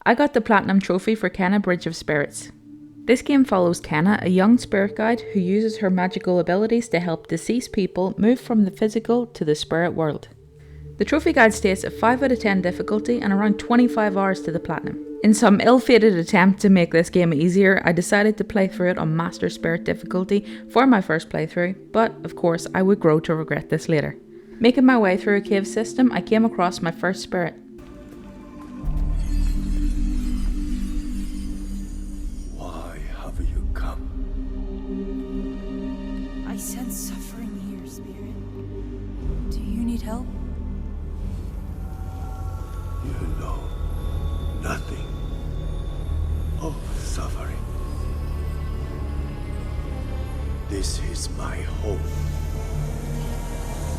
I got the Platinum Trophy for Kenna Bridge of Spirits. This game follows Kenna, a young spirit guide who uses her magical abilities to help deceased people move from the physical to the spirit world. The trophy guide states a 5 out of 10 difficulty and around 25 hours to the platinum. In some ill-fated attempt to make this game easier, I decided to play through it on Master Spirit difficulty for my first playthrough, but of course I would grow to regret this later. Making my way through a cave system, I came across my first spirit. Why have you come? I sense suffering here, Spirit. Do you need help? You know nothing of suffering. This is my home,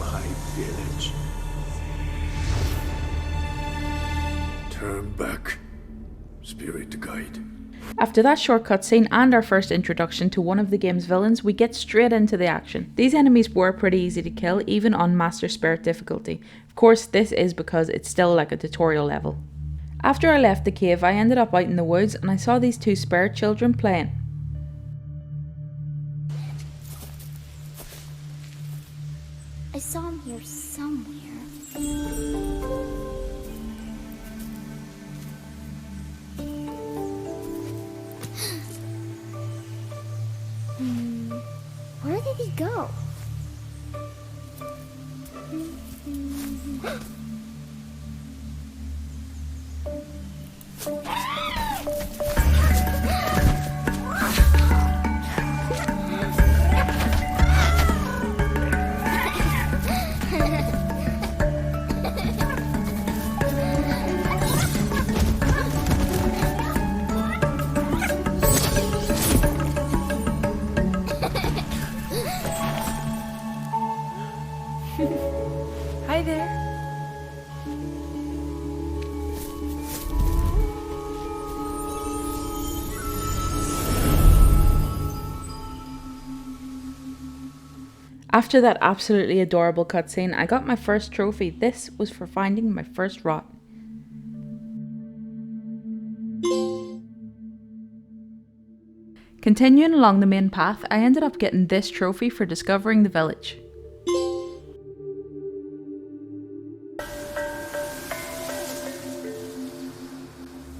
my village. Turn back, spirit guide. After that short cutscene and our first introduction to one of the game's villains, we get straight into the action. These enemies were pretty easy to kill, even on Master Spirit difficulty. Of course, this is because it's still like a tutorial level. After I left the cave, I ended up out in the woods and I saw these two spirit children playing. I saw him here somewhere. Where did he go? Hi there. After that absolutely adorable cutscene, I got my first trophy. This was for finding my first rot. Continuing along the main path, I ended up getting this trophy for discovering the village.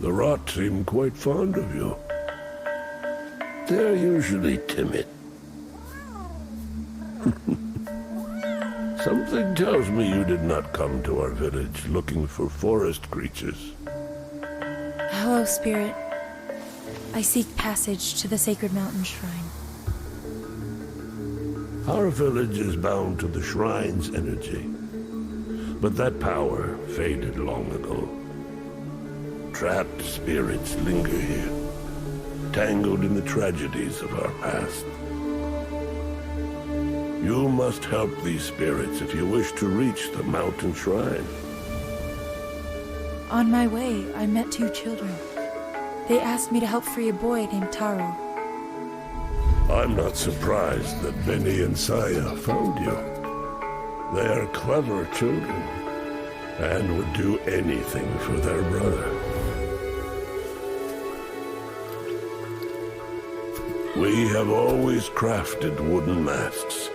The rot seem quite fond of you. They're usually timid. Something tells me you did not come to our village looking for forest creatures. Hello, Spirit. I seek passage to the sacred mountain shrine. Our village is bound to the shrine's energy, but that power faded long ago. Trapped spirits linger here, tangled in the tragedies of our past. You must help these spirits if you wish to reach the mountain shrine. On my way, I met two children. They asked me to help free a boy named Taro. I'm not surprised that Benny and Saya found you. They are clever children, and would do anything for their brother. We have always crafted wooden masks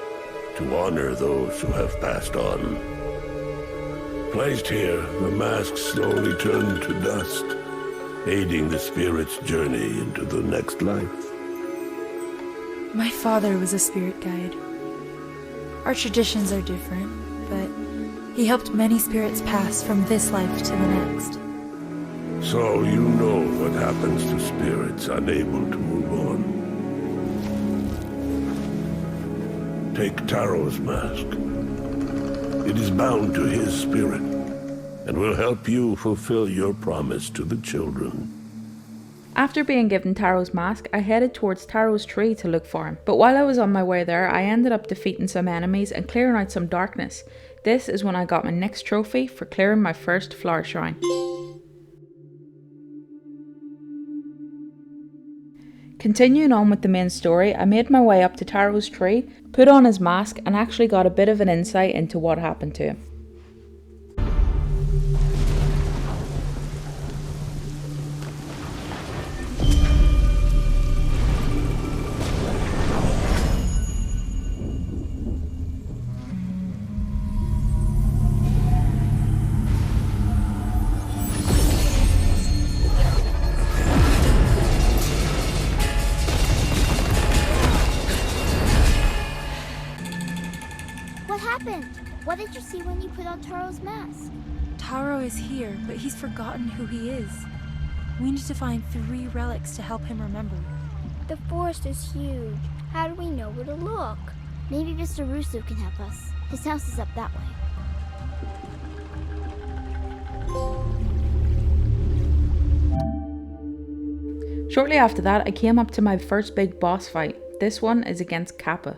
to honor those who have passed on. Placed here, the masks slowly turn to dust, aiding the spirit's journey into the next life. My father was a spirit guide. Our traditions are different, but he helped many spirits pass from this life to the next. So you know what happens to spirits unable to move on. Take Taro's mask. It is bound to his spirit, and will help you fulfill your promise to the children. After being given Taro's mask, I headed towards Taro's tree to look for him. But while I was on my way there, I ended up defeating some enemies and clearing out some darkness. This is when I got my next trophy for clearing my first flower shrine. Continuing on with the main story, I made my way up to Taro's tree, put on his mask, and actually got a bit of an insight into what happened to him. What did you see when you put on Taro's mask? Taro is here, but he's forgotten who he is. We need to find 3 relics to help him remember. The forest is huge. How do we know where to look? Maybe Mr. Russo can help us. His house is up that way. Shortly after that, I came up to my first big boss fight. This one is against Kappa.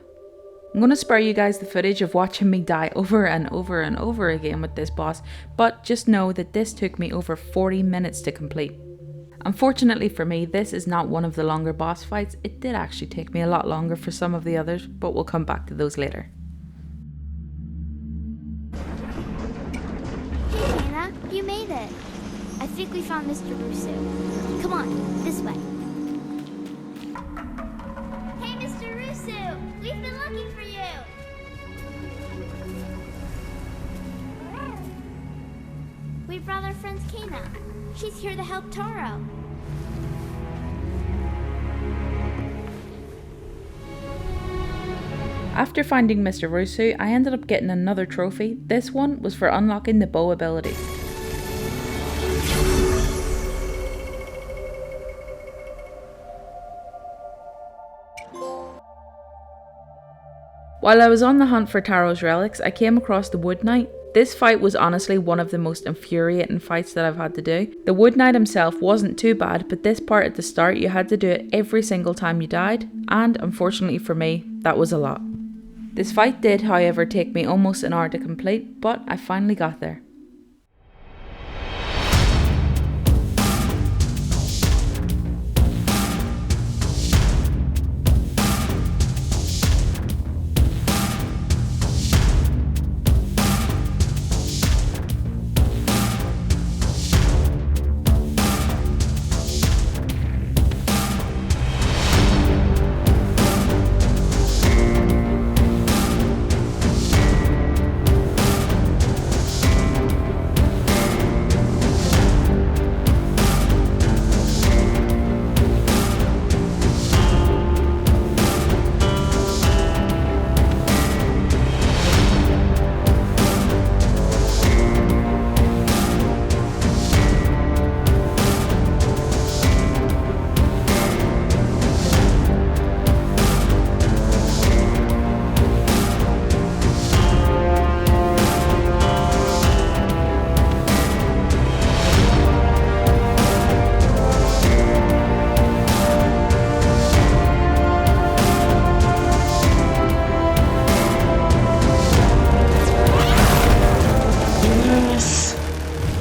I'm going to spare you guys the footage of watching me die over and over and over again with this boss, but just know that this took me over 40 minutes to complete. Unfortunately for me, this is not one of the longer boss fights. It did actually take me a lot longer for some of the others, but we'll come back to those later. Hey, Hannah, you made it. I think we found Mr. Russo. Come on, this way. Hey, Mr. Russo, we've been looking for you. We brought our friend Kana. She's here to help Taro. After finding Mr. Russo, I ended up getting another trophy. This one was for unlocking the bow ability. While I was on the hunt for Taro's relics, I came across the Wood Knight. This fight was honestly one of the most infuriating fights that I've had to do. The Wood Knight himself wasn't too bad, but this part at the start you had to do it every single time you died, and unfortunately for me, that was a lot. This fight did, however, take me almost an hour to complete, but I finally got there.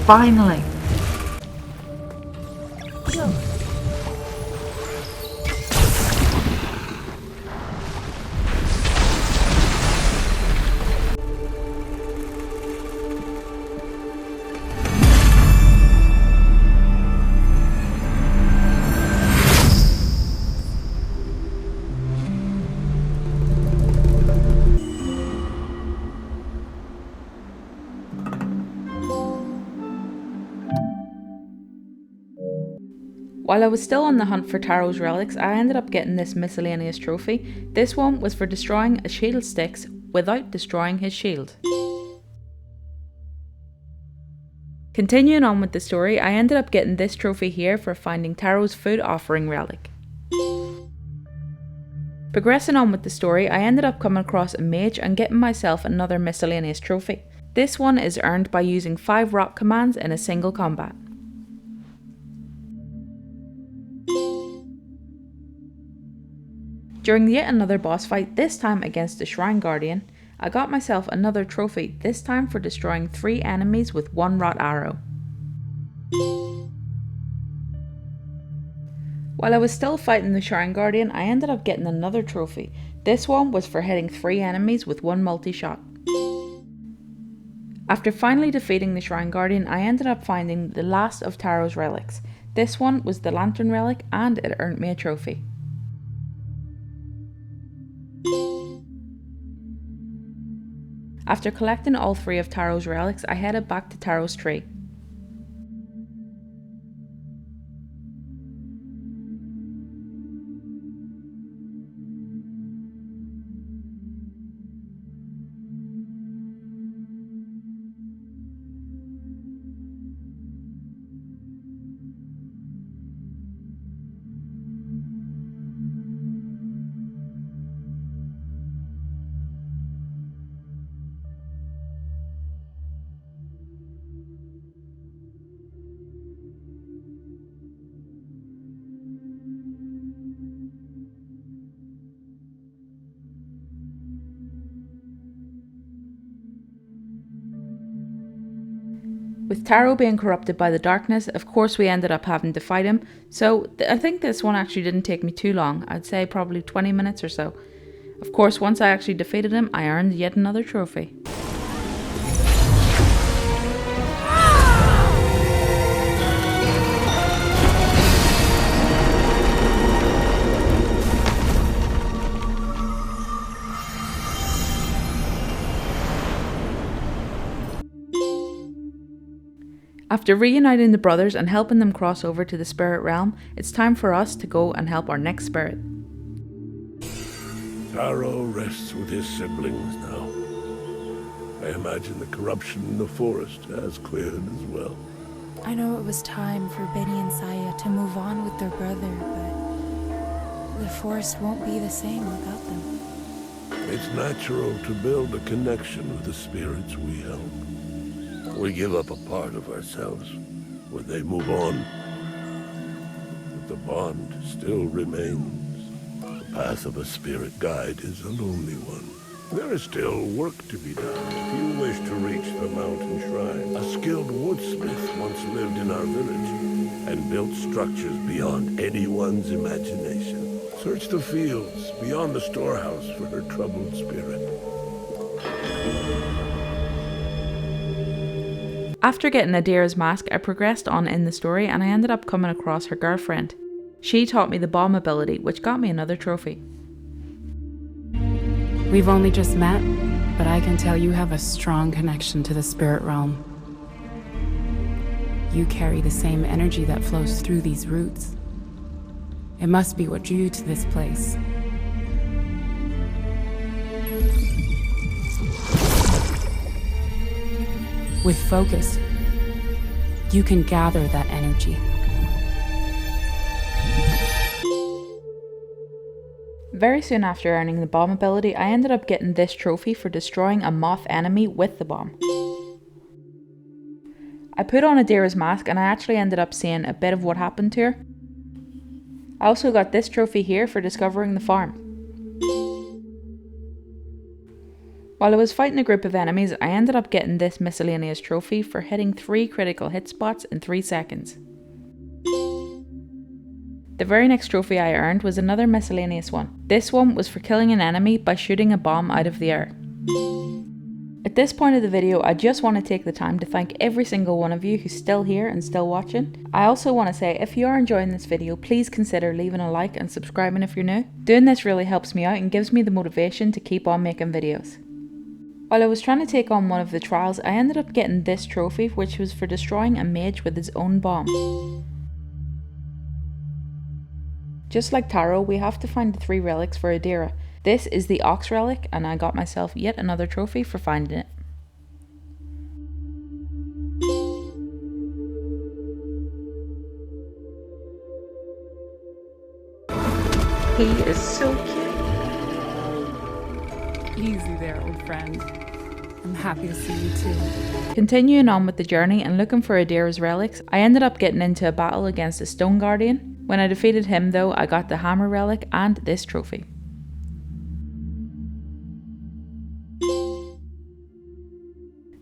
Finally! While I was still on the hunt for Taro's relics, I ended up getting this miscellaneous trophy. This one was for destroying a shield Styx without destroying his shield. Continuing on with the story, I ended up getting this trophy here for finding Taro's food offering relic. Progressing on with the story, I ended up coming across a mage and getting myself another miscellaneous trophy. This one is earned by using 5 rock commands in a single combat. During yet another boss fight, this time against the Shrine Guardian, I got myself another trophy, this time for destroying 3 enemies with 1 wrought arrow. While I was still fighting the Shrine Guardian, I ended up getting another trophy. This one was for hitting 3 enemies with 1 multi-shot. After finally defeating the Shrine Guardian, I ended up finding the last of Taro's relics. This one was the Lantern relic and it earned me a trophy. After collecting all 3 of Taro's relics, I headed back to Taro's tree. With Taro being corrupted by the darkness, of course we ended up having to fight him, so I think this one actually didn't take me too long. I'd say probably 20 minutes or so. Of course, once I actually defeated him, I earned yet another trophy. After reuniting the brothers and helping them cross over to the spirit realm, it's time for us to go and help our next spirit. Taro rests with his siblings now. I imagine the corruption in the forest has cleared as well. I know it was time for Benny and Saya to move on with their brother, but the forest won't be the same without them. It's natural to build a connection with the spirits we help. We give up a part of ourselves when they move on. But the bond still remains. The path of a spirit guide is a lonely one. There is still work to be done if you wish to reach the mountain shrine. A skilled woodsmith once lived in our village and built structures beyond anyone's imagination. Search the fields beyond the storehouse for her troubled spirit. After getting Adira's mask, I progressed on in the story and I ended up coming across her girlfriend. She taught me the bomb ability, which got me another trophy. We've only just met, but I can tell you have a strong connection to the spirit realm. You carry the same energy that flows through these roots. It must be what drew you to this place. With focus, you can gather that energy. Very soon after earning the bomb ability, I ended up getting this trophy for destroying a moth enemy with the bomb. I put on Adira's mask and I actually ended up seeing a bit of what happened to her. I also got this trophy here for discovering the farm. While I was fighting a group of enemies, I ended up getting this miscellaneous trophy for hitting 3 critical hit spots in 3 seconds. The very next trophy I earned was another miscellaneous one. This one was for killing an enemy by shooting a bomb out of the air. At this point of the video, I just want to take the time to thank every single one of you who's still here and still watching. I also want to say, if you are enjoying this video, please consider leaving a like and subscribing if you're new. Doing this really helps me out and gives me the motivation to keep on making videos. While I was trying to take on one of the trials, I ended up getting this trophy, which was for destroying a mage with his own bomb. Just like Taro, we have to find the 3 relics for Adira. This is the ox relic, and I got myself yet another trophy for finding it. He is so cute. Easy there, old friend. I'm happy to see you too. Continuing on with the journey and looking for Adira's relics, I ended up getting into a battle against a stone guardian. When I defeated him though, I got the hammer relic and this trophy.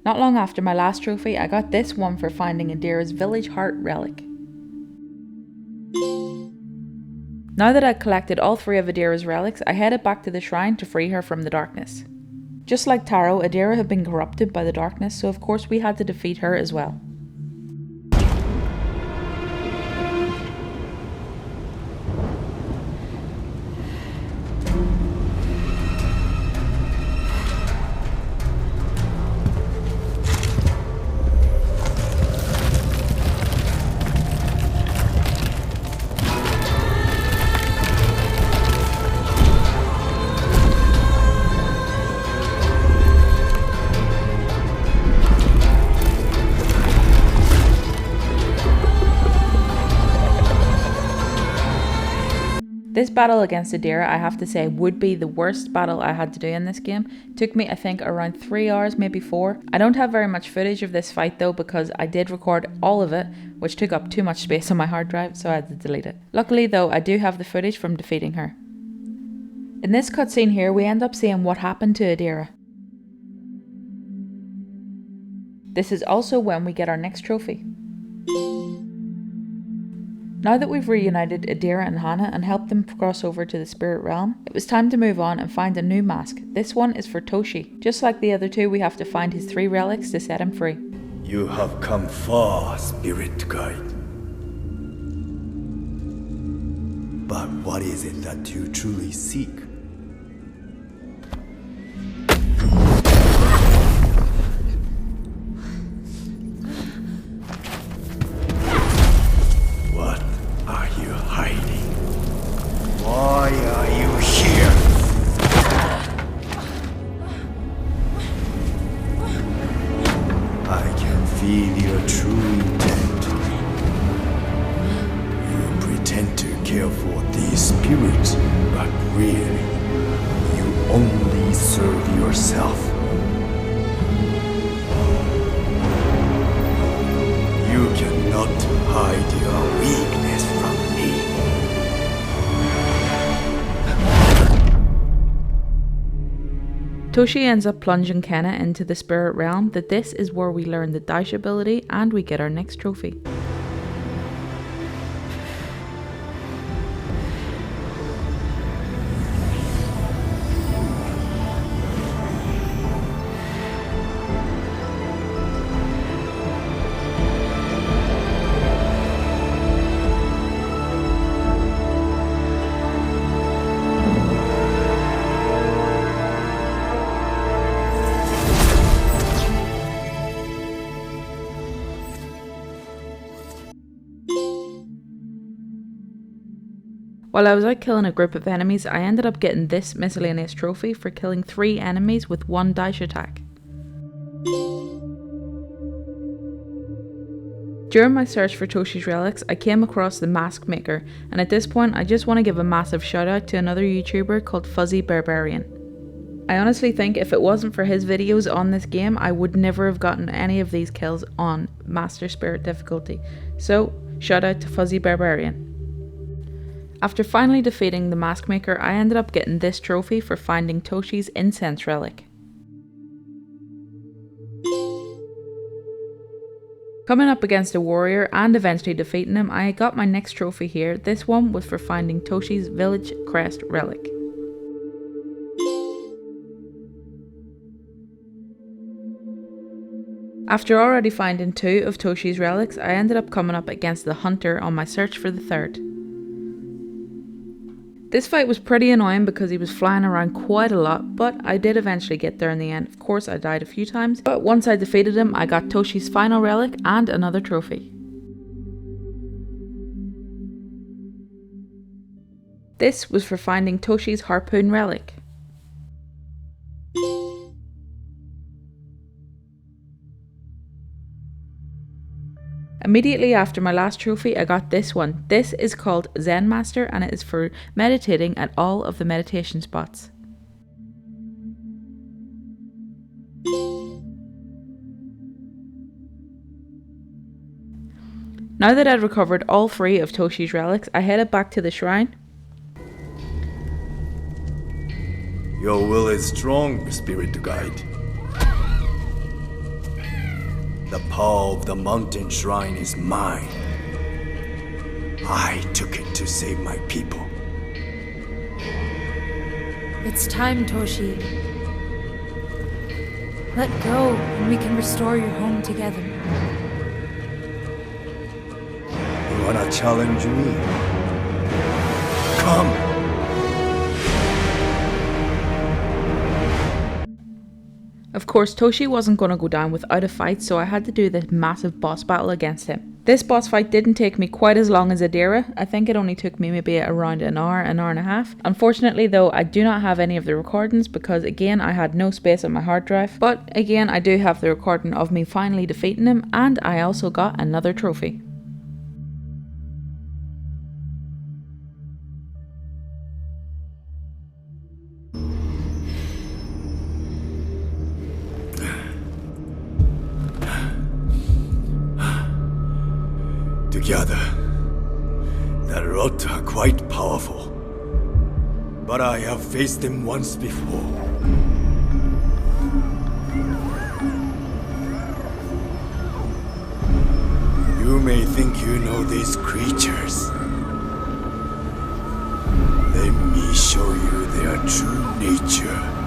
Not long after my last trophy, I got this one for finding Adira's village heart relic. Now that I'd collected all 3 of Adira's relics, I headed back to the shrine to free her from the darkness. Just like Taro, Adira had been corrupted by the darkness, so of course we had to defeat her as well. This battle against Adira, I have to say, would be the worst battle I had to do in this game. It took me, I think, around 3 hours, maybe 4. I don't have very much footage of this fight though, because I did record all of it, which took up too much space on my hard drive, so I had to delete it. Luckily though, I do have the footage from defeating her. In this cutscene here, we end up seeing what happened to Adira. This is also when we get our next trophy. Now that we've reunited Adira and Hannah and helped them cross over to the spirit realm, it was time to move on and find a new mask. This one is for Toshi. Just like the other two, we have to find his 3 relics to set him free. You have come far, spirit guide. But what is it that you truly seek? What are you hiding? Why are you here? I can feel your true intent. You pretend to care for these spirits, but really, you only serve yourself. You cannot hide your weakness from me. Toshi ends up plunging Kenna into the spirit realm, that this is where we learn the dash ability and we get our next trophy. While I was out killing a group of enemies, I ended up getting this miscellaneous trophy for killing 3 enemies with 1 dash attack. During my search for Toshi's relics, I came across the mask maker, and at this point I just want to give a massive shout out to another YouTuber called Fuzzy Barbarian. I honestly think if it wasn't for his videos on this game, I would never have gotten any of these kills on Master Spirit difficulty, so shout out to Fuzzy Barbarian. After finally defeating the mask maker, I ended up getting this trophy for finding Toshi's incense relic. Coming up against a warrior and eventually defeating him, I got my next trophy here. This one was for finding Toshi's village crest relic. After already finding 2 of Toshi's relics, I ended up coming up against the hunter on my search for the 3rd. This fight was pretty annoying because he was flying around quite a lot, but I did eventually get there in the end. Of course, I died a few times, but once I defeated him, I got Toshi's final relic and another trophy. This was for finding Toshi's harpoon relic. Immediately after my last trophy, I got this one. This is called Zen Master and it is for meditating at all of the meditation spots. Now that I'd recovered all 3 of Toshi's relics, I headed back to the shrine. Your will is strong, spirit guide. The power of the mountain shrine is mine. I took it to save my people. It's time, Toshi. Let go, and we can restore your home together. You wanna challenge me? Come! Of course, Toshi wasn't going to go down without a fight, so I had to do this massive boss battle against him. This boss fight didn't take me quite as long as Adira. I think it only took me maybe around an hour and a half. Unfortunately though, I do not have any of the recordings because again, I had no space on my hard drive. But again, I do have the recording of me finally defeating him, and I also got another trophy. Together, the Rot are quite powerful, but I have faced them once before. You may think you know these creatures. Let me show you their true nature.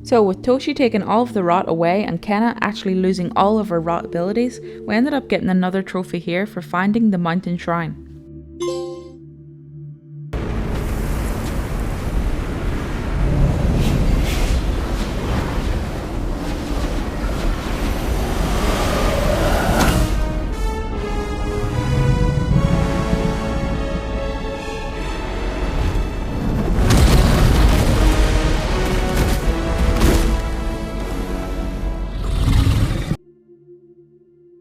So with Toshi taking all of the rot away and Kenna actually losing all of her rot abilities, we ended up getting another trophy here for finding the mountain shrine.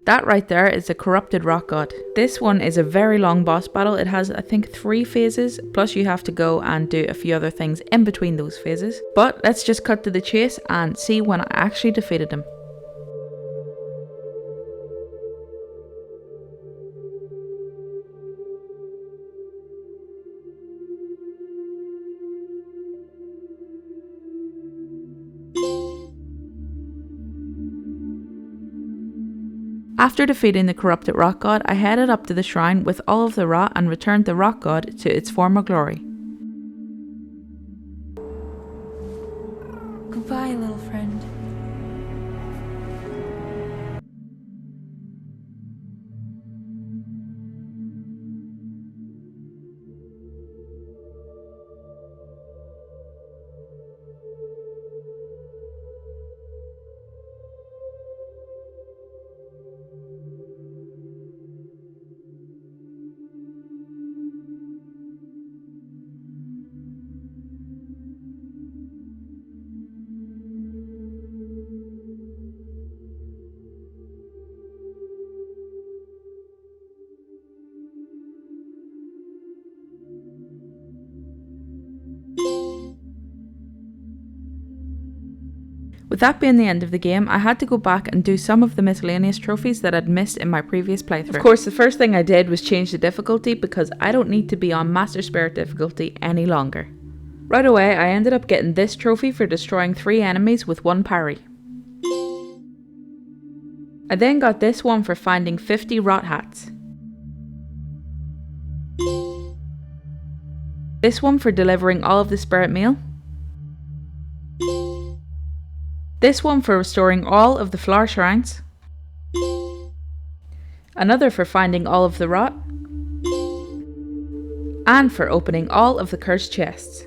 That right there is the corrupted rock god. This one is a very long boss battle. It has, I think, 3 phases, plus you have to go and do a few other things in between those phases. But let's just cut to the chase and see when I actually defeated him. After defeating the corrupted rock god, I headed up to the shrine with all of the rot and returned the rock god to its former glory. Goodbye, little friend. With that being the end of the game, I had to go back and do some of the miscellaneous trophies that I'd missed in my previous playthrough. Of course, the first thing I did was change the difficulty because I don't need to be on Master Spirit difficulty any longer. Right away, I ended up getting this trophy for destroying 3 enemies with 1 parry. I then got this one for finding 50 rot hats. This one for delivering all of the spirit meal. This one for restoring all of the flower shrines. Another for finding all of the rot. And for opening all of the cursed chests.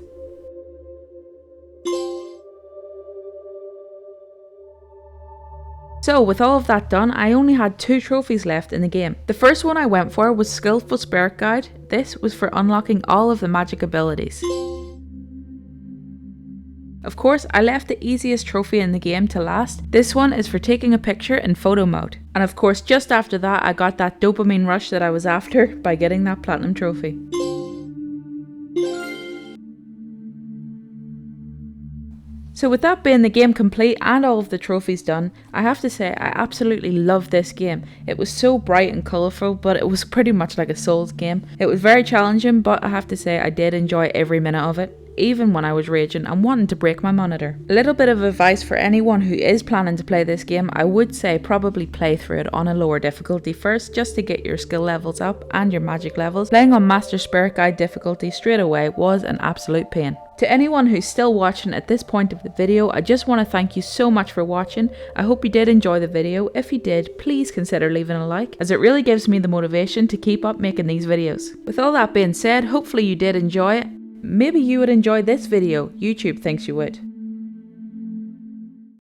So with all of that done, I only had 2 trophies left in the game. The first one I went for was Skillful Spirit Guide. This was for unlocking all of the magic abilities. Of course, I left the easiest trophy in the game to last. This one is for taking a picture in photo mode. And of course, just after that, I got that dopamine rush that I was after by getting that platinum trophy. So with that being the game complete and all of the trophies done, I have to say I absolutely loved this game. It was so bright and colourful, but it was pretty much like a Souls game. It was very challenging, but I have to say I did enjoy every minute of it, even when I was raging and wanting to break my monitor. A little bit of advice for anyone who is planning to play this game, I would say probably play through it on a lower difficulty first, just to get your skill levels up and your magic levels. Playing on Master Spirit Guide difficulty straight away was an absolute pain. To anyone who's still watching at this point of the video, I just want to thank you so much for watching. I hope you did enjoy the video. If you did, please consider leaving a like, as it really gives me the motivation to keep up making these videos. With all that being said, hopefully you did enjoy it. Maybe you would enjoy this video. YouTube thinks you would.